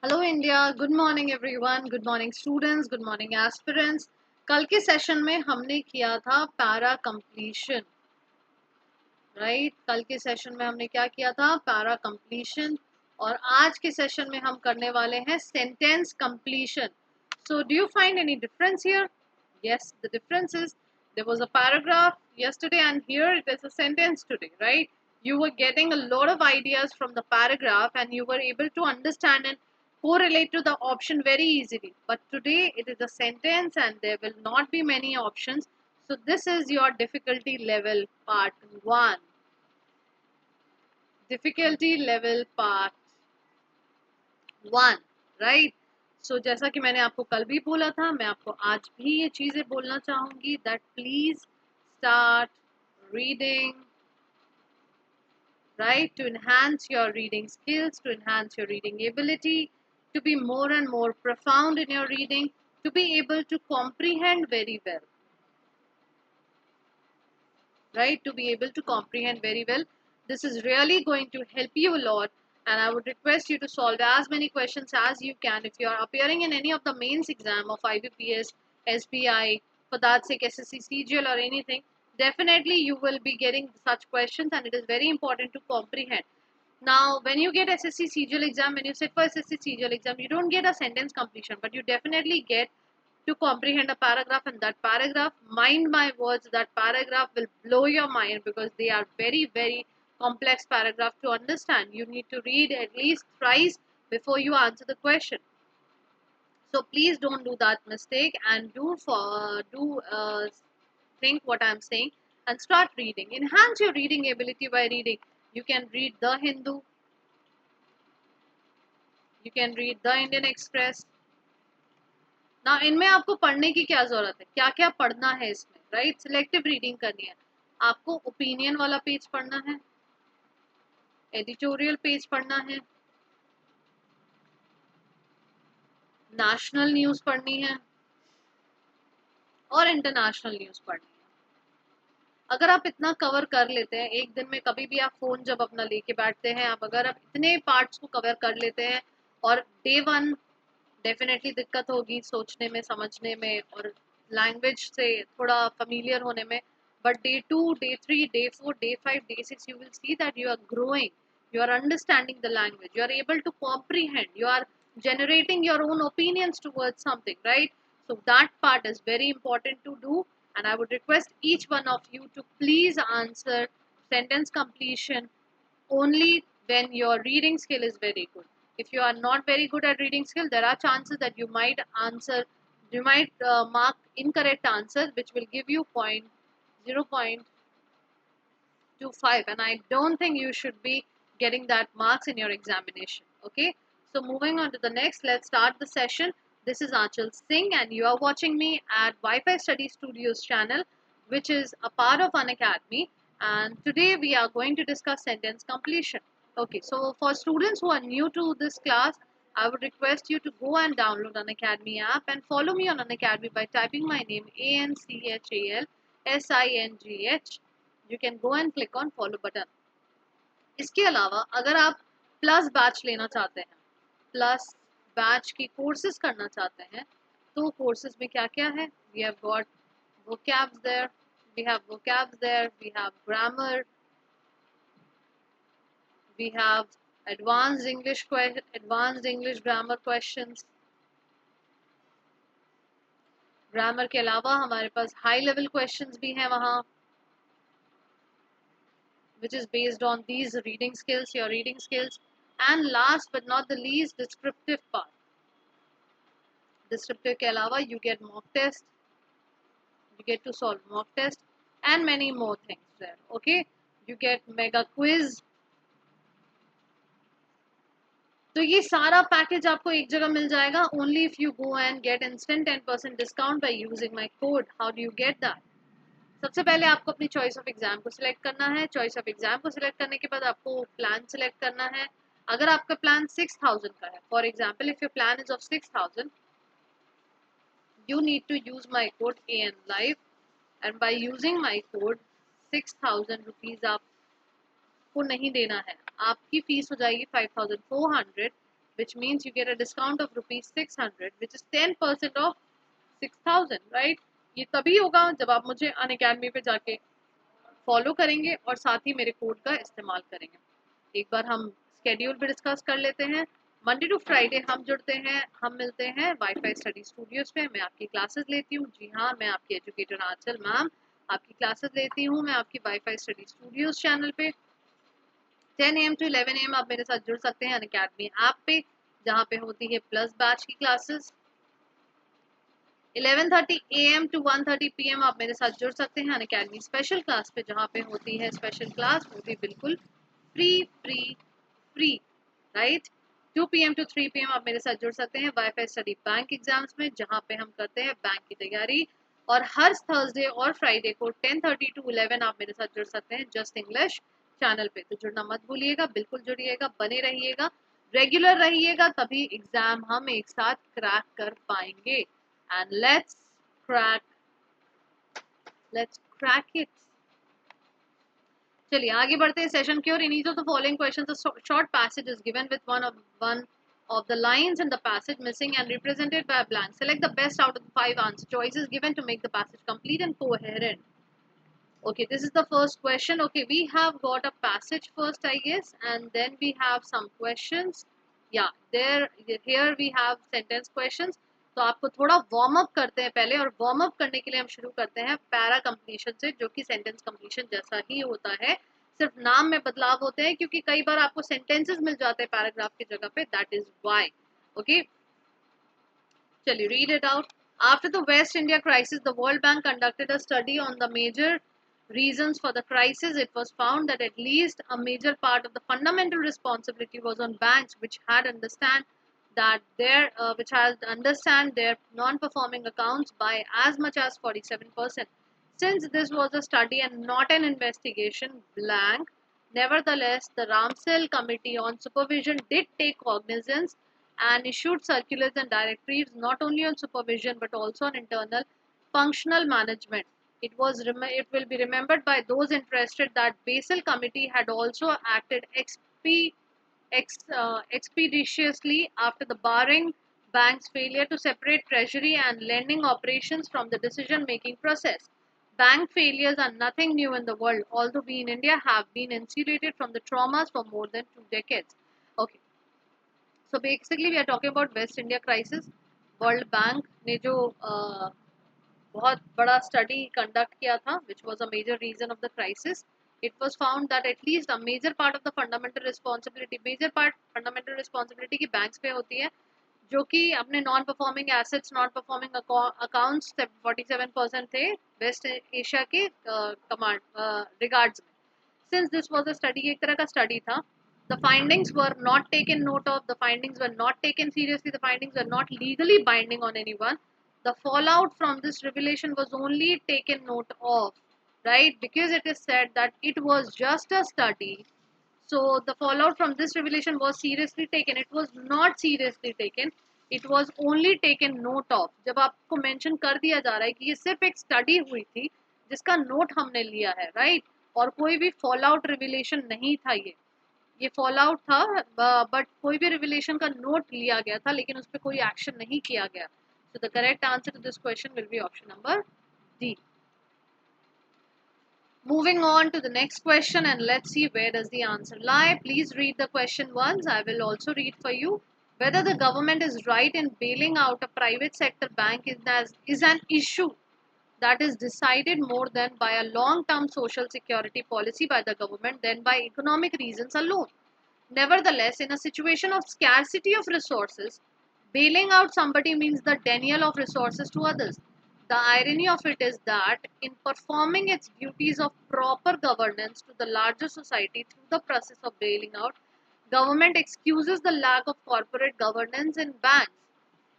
Hello India, good morning everyone, good morning students, good morning aspirants. कल के session में हमने किया था पैरा कंप्लीशन, राइट। कल के सेशन में हमने क्या किया था? Para completion. और आज के सेशन में हम करने वाले हैं sentence completion. So do you find any difference here? Yes, the difference is there was a paragraph yesterday and here it is a sentence today, right? You were getting a lot of ideas from the paragraph and you were able to understand and correlate to the option very easily. But today it is a sentence and there will not be many options. So this is your difficulty level part 1. Difficulty level part 1, right? सो जैसा कि मैंने आपको कल भी बोला था, मैं आपको आज भी ये चीज़ें बोलना चाहूँगी that please start reading, right? To enhance your reading skills, to enhance your reading ability, to be more and more profound in your reading, to be able to comprehend very well, right? To be able to comprehend very well. This is really going to help you a lot, and I would request you to solve as many questions as you can. If you are appearing in any of the mains exam of IBPS, SBI, for that sake SSC, CGL or anything, definitely you will be getting such questions, and it is very important to comprehend. Now, when you get SSC CGL exam, when you sit for SSC CGL exam, you don't get a sentence completion, but you definitely get to comprehend a paragraph, and that paragraph, mind my words, that paragraph will blow your mind because they are very, very complex paragraph to understand. You need to read at least thrice before you answer the question. So please don't do that mistake and do think what I'm saying and start reading. Enhance your reading ability by reading. You can read The Hindu, you can read The Indian Express. ना इनमें आपको पढ़ने की क्या जरूरत है, क्या क्या पढ़ना है इसमें, राइट? सिलेक्टिव रीडिंग करनी है आपको। ओपिनियन वाला पेज पढ़ना है, एडिटोरियल पेज पढ़ना है, नेशनल न्यूज पढ़नी है और इंटरनेशनल न्यूज पढ़नी है। अगर आप इतना कवर कर लेते हैं एक दिन में, कभी भी आप फोन जब अपना लेके बैठते हैं, अगर आप इतने पार्ट्स को कवर कर लेते हैं, और डे 1 डेफिनेटली दिक्कत होगी सोचने में, समझने में और लैंग्वेज से थोड़ा familiar होने में, but day 2, day 3, day 4, day 5, day 6, you will see that you are growing, you are understanding the language, you are able to comprehend, you are generating your own opinions towards something, right? So that part is very important to do, and I would request each one of you to please answer sentence completion only when your reading skill is very good. If you are not very good at reading skill, there are chances that you might mark incorrect answer, which will give you 0.25, and I don't think you should be getting that marks in your examination. Okay, so moving on to the next, let's start the session. This is Achal Singh and you are watching me at Wi-Fi Study Studios channel, which is a part of Unacademy, and today we are going to discuss sentence completion. Okay, so for students who are new to this class, I would request you to go and download Unacademy app and follow me on Unacademy by typing my name ANCHAL SINGH. You can go and click on follow button. इसके अलावा अगर आप plus batch लेना चाहते हैं, plus batch की courses करना चाहते हैं, तो कोर्सेज में क्या क्या है? We have got vocabs there, we have grammar, we have advanced English grammar questions. Grammar के अलावा हमारे पास हाई लेवल क्वेश्चंस भी हैं वहाँ, which is based on these reading skills, your reading skills. And last but not the least, descriptive part. Descriptive के अलावा you get mock test, you get to solve mock test and many more things there. Okay, you get mega quiz. तो ये सारा package आपको एक जगह मिल जाएगा only if you go and get instant 10% discount by using my code. How do you get that? सबसे पहले आपको अपनी चॉइस ऑफ एग्जाम को सिलेक्ट करना है। चॉइस ऑफ एग्जाम को सिलेक्ट करने के बाद आपको प्लान सिलेक्ट करना है। अगर आपका प्लान 6000 का है, for example if your plan is of 6000, you need to use my code AN Live, and by using my code 6000 rupees आपको नहीं देना है, आपकी फीस हो जाएगी 5400, which means you get a discount of rupees 600, which is 10% of 6000, right? ये तभी होगा जब आप मुझे अनअकैडमी पे जाके फॉलो करेंगे और साथ ही मेरे कोड का इस्तेमाल करेंगे। एक बार हम स्केड्यूल भी डिस्कस कर लेते हैं। मंडे टू फ्राइडे हम जुड़ते हैं, हम मिलते हैं वाईफाई स्टडी स्टूडियोज पे। मैं आपकी क्लासेस लेती हूँ, जी हाँ, मैं आपकी एजुकेटर आंचल मैम आपकी क्लासेस लेती हूँ। मैं आपकी वाईफाई स्टडी स्टूडियोज चैनल पे 10 AM to 11 AM आप मेरे साथ जुड़ सकते हैं अनअकैडमी ऐप पे, जहाँ पे होती है प्लस बैच की क्लासेस। 11:30 AM to 1:30 PM आप मेरे साथ जुड़ सकते हैं अनअकैडमी स्पेशल क्लास पे, जहाँ पे होती है स्पेशल क्लास, वो भी बिल्कुल free free free, right. 2 PM to 3 PM आप मेरे साथ जुड़ सकते हैं वाईफाई स्टडी बैंक एग्जाम्स में, जहाँ पे हम करते हैं बैंक की तैयारी। और हर थर्सडे और फ्राइडे को 10:30 to 11 आप मेरे साथ जुड़ सकते हैं जस्ट इंग्लिश चैनल पे। तो जुड़ना मत भूलिएगा, बिल्कुल जुड़िएगा, बने रहिएगा, रेगुलर रहिएगा, तभी एग्जाम हम एक साथ क्रैक कर पाएंगे। And let's crack it. चलिए आगे बढ़ते हैं सेशन की ओर। In each of the following questions a short passage is given with one of the lines in the passage missing and represented by a blank. Select the best out of the 5 answer choices given to make the passage complete and coherent. Okay, this is the first question. Okay, we have got a passage first, I guess, and then we have some questions. Yeah, here we have sentence questions. तो आपको थोड़ा warm up करते हैं पहले, और warm up करने के लिए हम शुरू करते हैं पैरा कंप्लीशन से, जो कि सेंटेंस कंप्लीशन जैसा ही होता है, सिर्फ नाम में बदलाव होते हैं, क्योंकि कई बार आपको सेंटेंसेस मिल जाते हैं पैराग्राफ की जगह पे, दैट इज व्हाई। ओके, चलिए read it out. After the West India crisis, the World Bank conducted a study on the major reasons for the crisis. It was found that at least a major part of the fundamental responsibility was on banks, which had understand their non-performing accounts by as much as 47%. Since this was a study and not an investigation, blank. Nevertheless, the Ramsell Committee on Supervision did take cognizance and issued circulars and directives not only on supervision but also on internal functional management. It will be remembered by those interested that Basel Committee had also acted expeditiously after the barring bank's failure to separate treasury and lending operations from the decision-making process. Bank failures are nothing new in the world, although we in India have been insulated from the traumas for more than 2 decades. Okay, so basically we are talking about West India crisis. World Bank ने जो बहुत बड़ा study conduct किया था, which was a major reason of the crisis. It was found that at least a major part of the fundamental responsibility की banks पे होती है, जो कि अपने non performing assets, non performing accounts 47% थे वेस्ट एशिया के कमांड रिगार्ड्स में। Since this was a study, एक तरह का स्टडी था, the findings were not taken note of, the findings were not taken seriously, the findings were not legally binding on anyone. The fallout from this revelation was only taken note of, right, because it is said that it was just a study. So the fallout from this revelation was seriously taken, it was not seriously taken, it was only taken note of. जब आपको mention कर दिया जा रहा है कि ये सिर्फ एक स्टडी हुई थी जिसका नोट हमने लिया है, राइट, और कोई भी फॉल आउट रिविलेशन नहीं था, ये फॉल आउट था, बट कोई भी रिविलेशन का नोट लिया गया था लेकिन उस पर कोई एक्शन नहीं किया गया। So the correct answer to this question will be option number D. Moving on to the next question, and let's see where does the answer lie. Please read the question once. I will also read for you. Whether the government is right in bailing out a private sector bank is an issue that is decided more than by a long-term social security policy by the government than by economic reasons alone. Nevertheless, in a situation of scarcity of resources, bailing out somebody means the denial of resources to others. The irony of it is that in performing its duties of proper governance to the larger society through the process of bailing out, government excuses the lack of corporate governance in banks.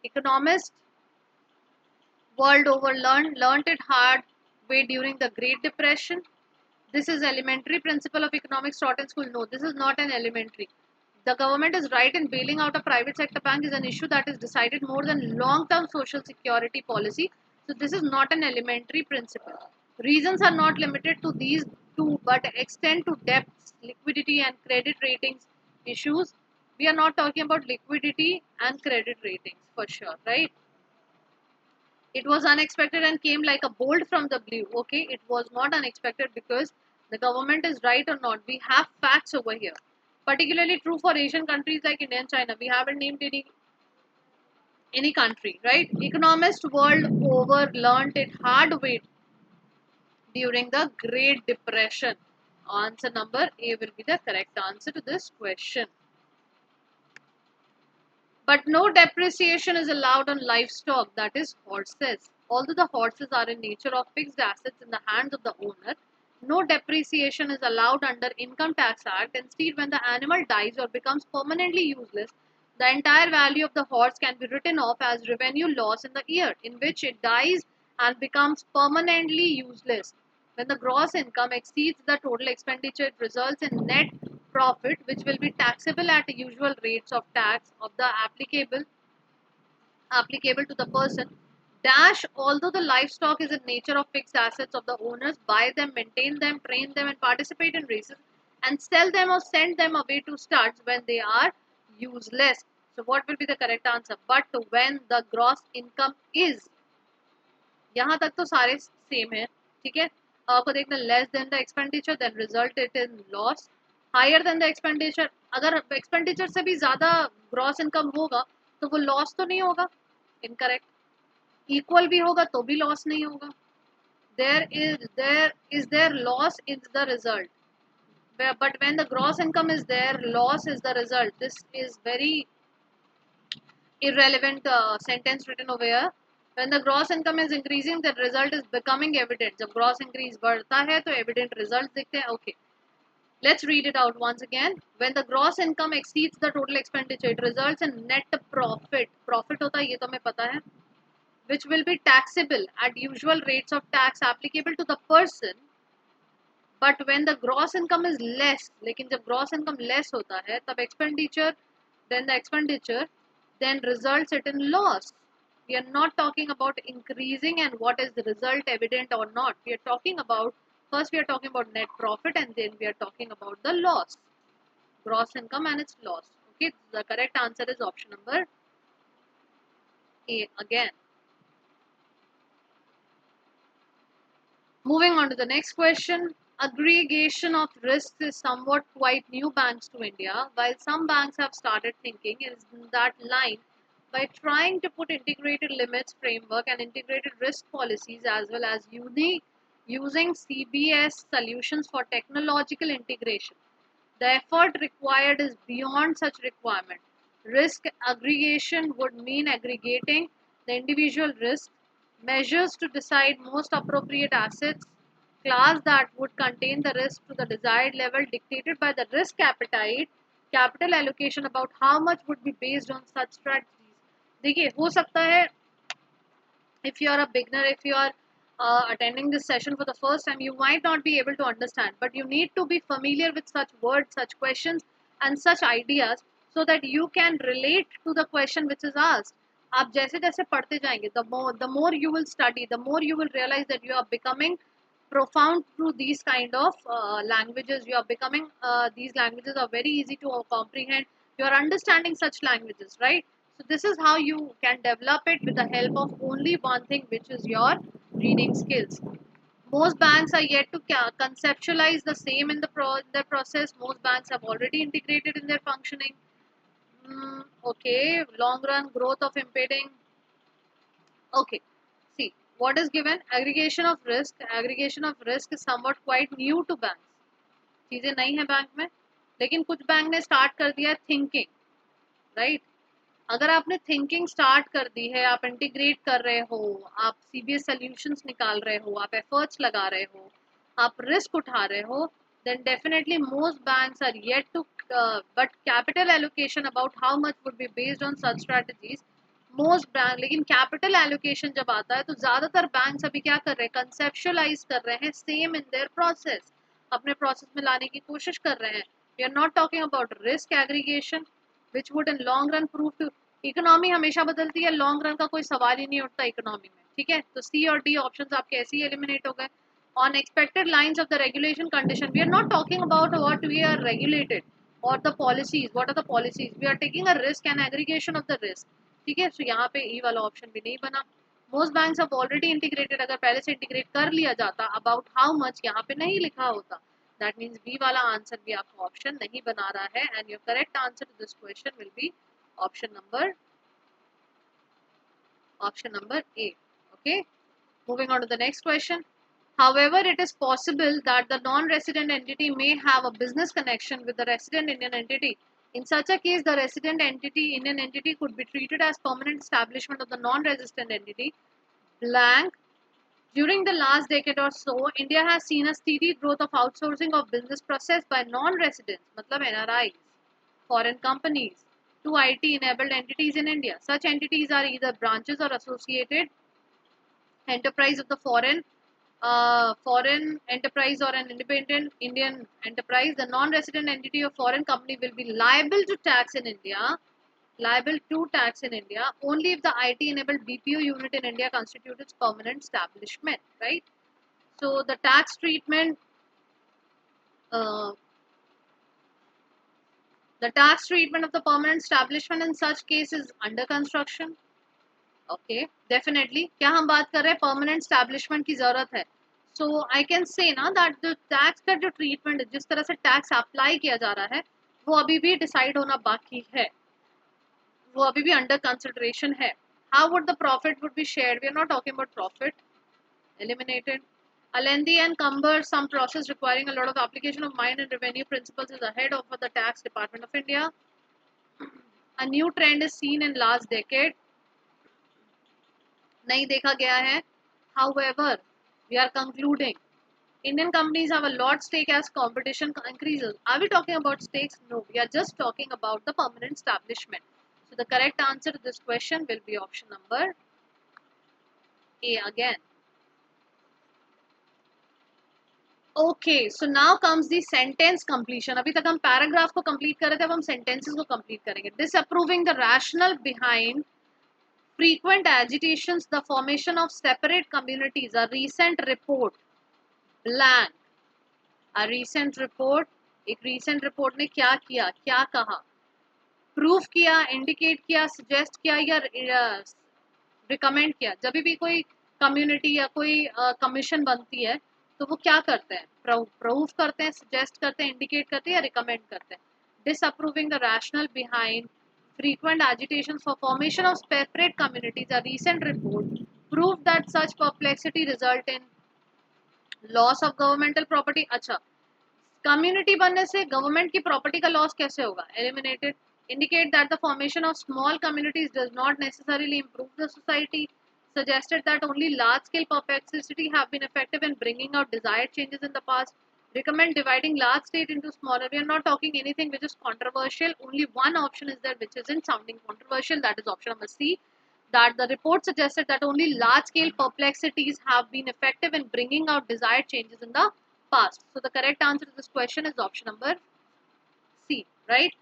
Economists world over learned it hard way during the Great Depression. This is elementary principle of economics taught in school. No, this is not an elementary. The government is right in bailing out a private sector bank is an issue that is decided more than long-term social security policy. So this is not an elementary principle. Reasons are not limited to these two but extend to debts, liquidity and credit ratings issues. We are not talking about liquidity and credit ratings for sure, right? It was unexpected and came like a bolt from the blue. Okay, it was not unexpected because the government is right or not. We have facts over here. Particularly true for Asian countries like India and China. We haven't named any country, right? Economists world over learnt it hard way during the Great Depression. Answer number A will be the correct answer to this question. But no depreciation is allowed on livestock, that is horses. Although the horses are in nature of fixed assets in the hands of the owner, no depreciation is allowed under Income Tax Act. Instead, when the animal dies or becomes permanently useless, the entire value of the horse can be written off as revenue loss in the year in which it dies and becomes permanently useless. When the gross income exceeds the total expenditure, it results in net profit, which will be taxable at the usual rates of tax of the applicable to the person. Dash, although the livestock is in nature of fixed assets of the owners, buy them, maintain them, train them, and participate in races, and sell them or send them away to studs when they are useless. So, what will be the correct answer? But when the gross income is, यहाँ तक तो सारे same है, ठीक है. आपको देखना less than the expenditure then result it in loss, higher than the expenditure, अगर एक्सपेंडिचर से भी ज़्यादा ग्रॉस इनकम होगा तो वो लॉस तो नहीं होगा. इनकरेक्ट. इक्वल भी होगा तो भी लॉस नहीं होगा. there is loss in the result, but when the gross income is there, loss is the result. This is very irrelevant sentence written over here. When the gross income is increasing, the result is becoming evident. जब gross increase बढ़ता है तो evident results दिखते हैं. Okay, let's read it out once again. When the gross income exceeds the total expenditure, it results in net profit. Profit होता है ये तो हमें पता है, which will be taxable at usual rates of tax applicable to the person. But when the gross income is less, लेकिन जब gross income less होता है तब expenditure then results it in loss. We are not talking about increasing and what is the result evident or not. We are talking about, first we are talking about net profit and then we are talking about the loss. Gross income and its loss. Okay, the correct answer is option number A again. Moving on to the next question. Aggregation of risks is somewhat quite new banks to India, while some banks have started thinking in that line by trying to put integrated limits framework and integrated risk policies as well as using CBS solutions for technological integration. The effort required is beyond such requirement. Risk aggregation would mean aggregating the individual risks, measures to decide most appropriate assets class that would contain the risk to the desired level dictated by the risk appetite, capital allocation about how much would be based on such strategies. देखिए हो सकता है if you are a beginner, if you are attending this session for the first time, you might not be able to understand, but you need to be familiar with such words, such questions, and such ideas so that you can relate to the question which is asked. आप जैसे जैसे पढ़ते जाएंगे, the more you will study, the more you will realize that you are becoming profound through these kind of languages. You are becoming these languages are very easy to comprehend. You are understanding such languages, right? So this is how you can develop it with the help of only one thing, which is your reading skills. Most banks are yet to conceptualize the same in the process. Most banks have already integrated in their functioning. Okay, long run growth of impeding. Okay, see what is given. Aggregation of risk. Aggregation of risk is somewhat quite new to banks. चीजें नहीं है bank में, लेकिन कुछ bank ने start कर दिया thinking, right. अगर आपने थिंकिंग स्टार्ट कर दी है, आप इंटीग्रेट कर रहे हो, आप सीबीएस सॉल्यूशंस निकाल रहे हो, आप एफर्ट्स लगा रहे हो, आप रिस्क उठा रहे हो, then definitely most banks are yet to but capital allocation about how much would be based on such strategies. Most bank, लेकिन कैपिटल एलोकेशन जब आता है तो ज़्यादातर बैंक्स अभी क्या कर रहे हैं, कंसेप्शुलाइज कर रहे हैं सेम इन देयर प्रोसेस, अपने प्रोसेस में लाने की कोशिश कर रहे हैं. We are not talking about risk aggregation which would in long run prove to. Economy हमेशा बदलती है, लॉन्ग रन का कोई सवाल ही नहीं उठता इकोनॉमी में, ठीक है. तो सी और डी ऑप्शन आपके ऐसे ही एलिमिनेट हो गए. On expected lines of the regulation condition, we are not talking about what we are regulated. or the policies, what are the policies, we are taking a risk and aggregation of the risk. ठीक है, so यहाँ पे E वाला option भी नहीं बना. Most banks have already integrated, अगर पहले से इंटीग्रेट कर लिया जाता, about how much यहाँ पे नहीं लिखा होता. That means B वाला आंसर भी आपको ऑप्शन नहीं बना रहा है, and your correct answer to this question will be option number A. Okay, moving on to the next question. However, it is possible that the non-resident entity may have a business connection with the resident Indian entity. In such a case, the resident entity, Indian entity, could be treated as permanent establishment of the non-resident entity. Blank. During the last decade or so, India has seen a steady growth of outsourcing of business process by non-residents, matlab NRIs, foreign companies, to IT-enabled entities in India. Such entities are either branches or associated enterprise of the foreign enterprise or an independent Indian enterprise. The non-resident entity of foreign company will be liable to tax in India, only if the IT-enabled BPO unit in India constitutes its permanent establishment, right? So the tax treatment, uh, of the permanent establishment in such case is under construction. Okay, definitely क्या हम बात कर रहे हैं, permanent establishment की जरूरत है. सो I can say ना दैट जो टैक्स का जो ट्रीटमेंट, जिस तरह से टैक्स अप्लाई किया जा रहा है, वो अभी भी डिसाइड होना बाकी है, वो अभी भी अंडर कंसिडरेशन है. How would the profit would be shared, we are not talking about profit, eliminated. A lengthy and cumbersome process requiring a lot of application of mind and revenue principles is ahead of the tax department of India. A new trend is seen in last decade, नहीं देखा गया है. However, we are concluding Indian companies have a lot stake as competition increases. Are we talking about stakes? No, we are just talking about the permanent establishment. So the correct answer to this question will be option number A again. Okay, so now comes the sentence completion. अभी तक हम paragraph को complete कर रहे थे, अब हम sentences को कंप्लीट करेंगे. Disapproving the rationale behind frequent agitations, the formation of separate communities, a recent report, blank, a recent report, एक recent report ने क्या किया, क्या कहा, प्रूफ किया, इंडिकेट किया, सजेस्ट किया या रिकमेंड किया. जब भी कोई कम्युनिटी या कोई कमीशन बनती है तो वो क्या करते हैं, प्रूफ करते हैं, सजेस्ट करते हैं, इंडिकेट करते हैं या रिकमेंड करते हैं. Disapproving the rational behind frequent agitations for formation of separate communities, a recent report proved that such perplexity result in loss of governmental property. अच्छा, कम्युनिटी बनने से गवर्नमेंट की प्रॉपर्टी का लॉस कैसे होगा, eliminated. Indicate that the formation of small communities does not necessarily improve the society. Suggested that only large scale perplexity have been effective in bringing out desired changes in the past. Recommend dividing large state into smaller. We are not talking anything which is controversial. Only one option is there which isn't sounding controversial. That is option number C. That the report suggested that only large scale perplexities have been effective in bringing out desired changes in the past. So the correct answer to this question is option number C, right?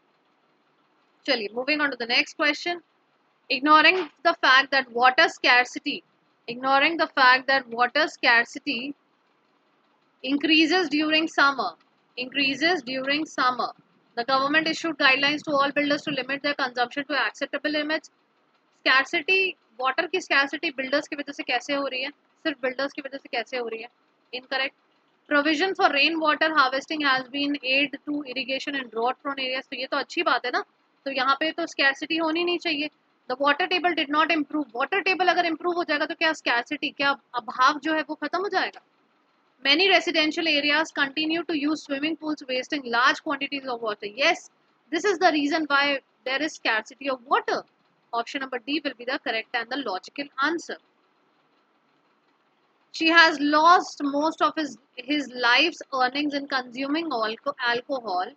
Chaliye, moving on to the next question. Ignoring the fact that water scarcity, increases during summer, the government issued guidelines to all builders to limit their consumption to acceptable limits. Scarcity, water की scarcity builders की वजह से कैसे हो रही है, सिर्फ builders की वजह से कैसे हो रही है, incorrect. Provision for rain water harvesting has been aid to irrigation in drought prone areas. तो ये तो अच्छी बात है ना, तो यहाँ पे तो scarcity होनी नहीं चाहिए. The water table did not improve. Water table अगर improve हो जाएगा तो क्या scarcity, क्या अभाव जो है वो खत्म हो जाएगा. Many residential areas continue to use swimming pools, wasting large quantities of water. Yes, this is the reason why there is scarcity of water. Option number D will be the correct and the logical answer. She has lost most of his life's earnings in consuming alcohol,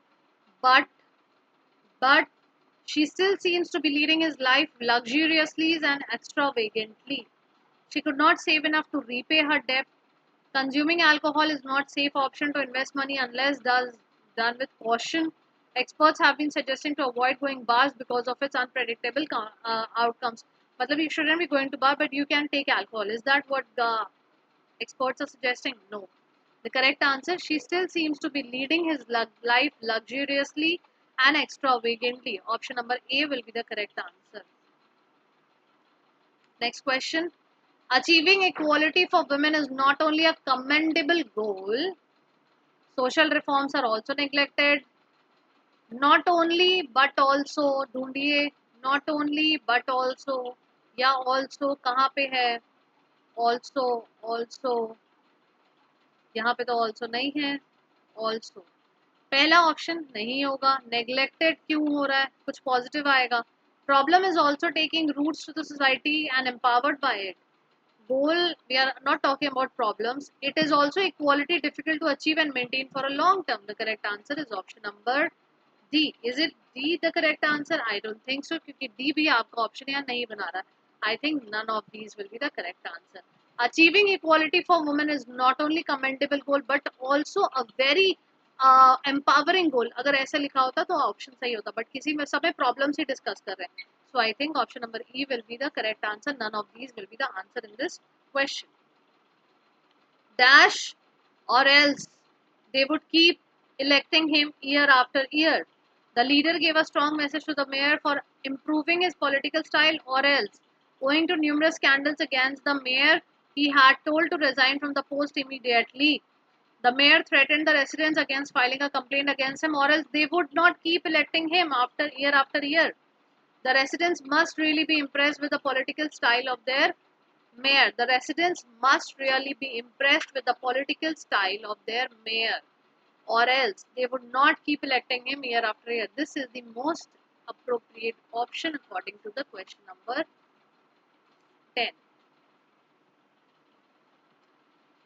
but but she still seems to be leading his life luxuriously and extravagantly. She could not save enough to repay her debt. Consuming alcohol is not safe option to invest money unless done with caution. Experts have been suggesting to avoid going bars because of its unpredictable outcomes. मतलब you shouldn't be going to bar, but you can take alcohol. Is that what the experts are suggesting? No. The correct answer, she still seems to be leading his life luxuriously and extravagantly. Option number A will be the correct answer. Next question. Achieving equality for women is not only a commendable goal, social reforms are also neglected. Not only but also ढूंढिए, not only but also या also कहाँ पे है, also also यहाँ पे तो also नहीं है, also पहला ऑप्शन नहीं होगा, नेग्लेक्टेड क्यों हो रहा है, कुछ पॉजिटिव आएगा. Problem is also taking roots to the society and empowered by it. Goal, we are not talking about problems. It is also equality difficult to achieve and maintain for a long term. The correct answer is option number D. Is it D the correct answer? I don't think so, क्योंकि D भी आपका option यहाँ नहीं बना रहा. I think none of these will be the correct answer. Achieving equality for women is not only commendable goal but also a very empowering goal. अगर ऐसा लिखा होता तो ऑप्शन सही होता, बट किसी में सब प्रॉब्लम्स ही डिस्कस कर रहे हैं. So I think option number E will be the correct answer. None of these will be the answer in this question. Dash or else they would keep electing him year after year. The leader gave a strong message to the mayor for improving his political style, or else, owing to numerous scandals against the mayor, he had told to resign from the post immediately. The mayor threatened the residents against filing a complaint against him, or else they would not keep electing him after year. The residents must really be impressed with the political style of their mayor. The residents must really be impressed with the political style of their mayor, or else they would not keep electing him year after year. This is the most appropriate option according to the question number 10.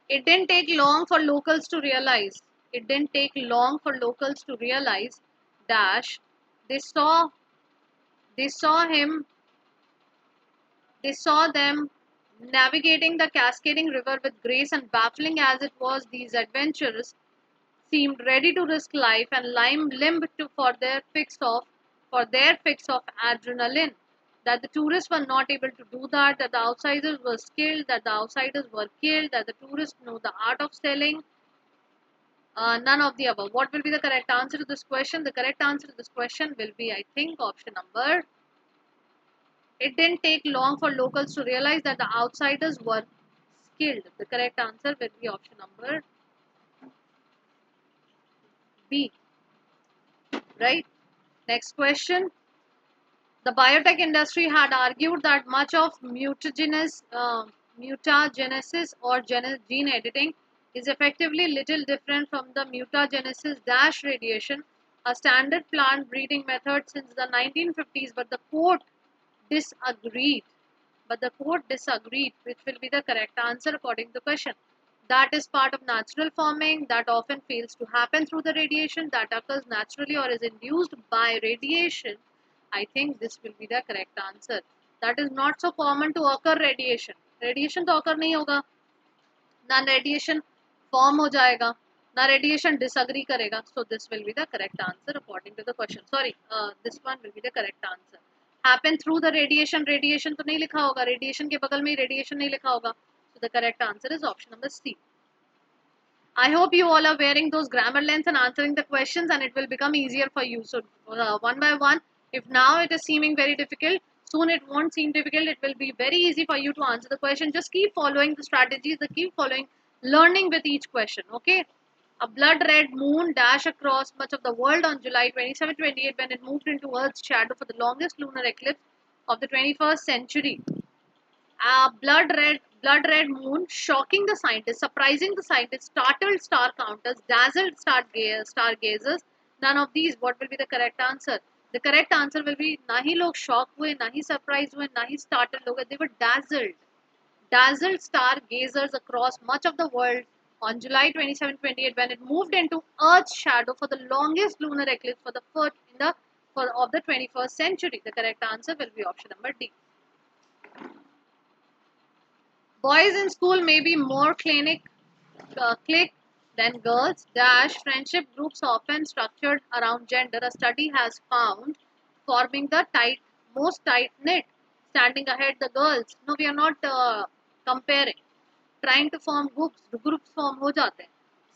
It didn't take long for locals to realize. It didn't take long for locals to realize dash they saw they saw him They saw them navigating the cascading river with grace, and baffling as it was, these adventurers seemed ready to risk life and limb to for their fix of adrenaline. That the tourists were not able to do that, that the outsiders were skilled, that the outsiders were killed, that the tourists know the art of selling. None of the above. What will be the correct answer to this question? The correct answer to this question will be, I think, option number. It didn't take long for locals to realize that the outsiders were skilled. The correct answer will be option number B. Right? Next question. The biotech industry had argued that much of mutagenesis or gene editing is effectively little different from the mutagenesis dash radiation, a standard plant breeding method since the 1950s, but the court disagreed. Which will be the correct answer according to the question. That is part of natural forming that often fails to happen through the radiation that occurs naturally or is induced by radiation. I think this will be the correct answer. That is not so common to occur radiation. Radiation तो occur नहीं होगा, ना radiation form हो जाएगा, ना radiation disagree करेगा. So this will be the correct answer according to the question. Sorry, this one will be the correct answer. Happen through the radiation. Radiation तो नहीं लिखा होगा, radiation के बगल में radiation नहीं लिखा होगा. So the correct answer is option number C. I hope you all are wearing those grammar lens and answering the questions, and it will become easier for you. So one by one, if now it is seeming very difficult, soon it won't seem difficult. It will be very easy for you to answer the question. Just keep following the strategies, keep following, learning with each question. Okay. A blood red moon dashed across much of the world on July 27-28 when it moved into Earth's shadow for the longest lunar eclipse of the 21st century. A blood red moon, shocking the scientists, surprising the scientists, startled star counters, dazzled stargazers. None of these. What will be the correct answer? The correct answer will be ना ही लोग shock हुए, ना ही surprised हुए, ना ही startled लोग. They were dazzled stargazers across much of the world on July 27-28 when it moved into Earth's shadow for the longest lunar eclipse for the first of the 21st century. The correct answer will be option number D. Boys in school may be more clique than girls. Dash friendship groups often structured around gender. A study has found forming the most tight knit, standing ahead the girls. No, we are not comparing. Trying to form groups form हो जाते हैं.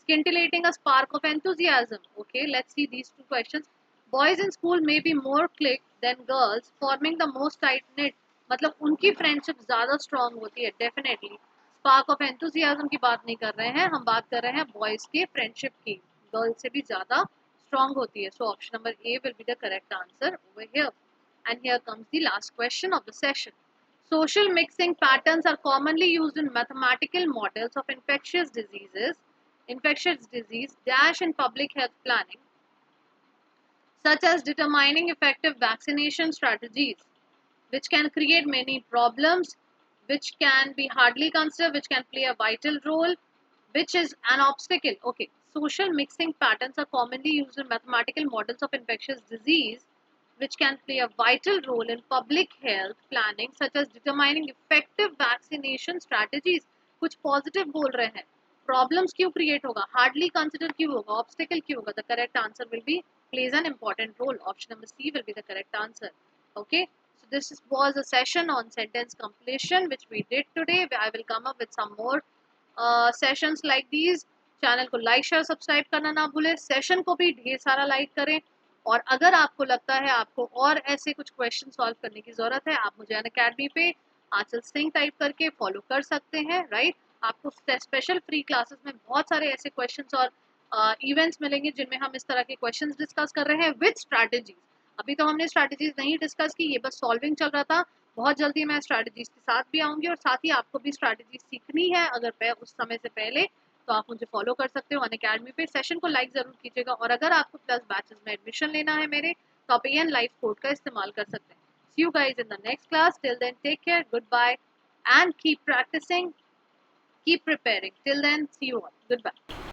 Scintillating a spark of enthusiasm. Okay, let's see these two questions. Boys in school में be more clique than girls forming the most tight knit, मतलब उनकी friendship ज्यादा strong होती है definitely. Spark of enthusiasm की बात नहीं कर रहे हैं, हम बात कर रहे हैं बॉयज के फ्रेंडशिप की, गर्ल्स से भी ज्यादा स्ट्रांग होती है। So option number A will be the correct answer over here. And here comes the last question of the session. Social mixing patterns are commonly used in mathematical models of infectious disease dash in public health planning, such as determining effective vaccination strategies, which can create many problems, which can be hardly considered, which can play a vital role, which is an obstacle. Okay, social mixing patterns are commonly used in mathematical models of infectious disease, which can play a vital role in public health planning, such as determining effective vaccination strategies. कुछ positive बोल रहे हैं, problems क्यों create होगा, hardly consider क्यों होगा, obstacle क्यों होगा, the correct answer will be plays an important role. Option number C will be the correct answer. Okay, so this was a session on sentence completion which we did today. I will come up with some more sessions like these. Channel को like share subscribe करना ना भूलें, session को भी ढेर सारा like करें। और अगर आपको लगता है आपको और ऐसे कुछ क्वेश्चन सॉल्व करने की ज़रूरत है, आप मुझे अनअकैडमी पे आंचल सिंह टाइप करके फॉलो कर सकते हैं, राइट। आपको स्पेशल फ्री क्लासेस में बहुत सारे ऐसे क्वेश्चंस और इवेंट्स मिलेंगे जिनमें हम इस तरह के क्वेश्चंस डिस्कस कर रहे हैं विद स्ट्रैटेजीज। अभी तो हमने स्ट्रैटेजीज नहीं डिस्कस की, ये बस सॉल्विंग चल रहा था। बहुत जल्दी मैं स्ट्रैटेजीज के साथ भी आऊंगी और साथ ही आपको भी स्ट्रैटेजी सीखनी है अगर मैं उस समय से पहले, तो आप मुझे फॉलो कर सकते हो अनअकैडमी पे। सेशन को लाइक जरूर कीजिएगा और अगर आपको प्लस बैचेस में एडमिशन लेना है मेरे, तो आप एन लाइफ कोड का इस्तेमाल कर सकते हैं। See you guys in the next class, till then take care, goodbye and keep practising, keep preparing. Till then, see you all. Goodbye.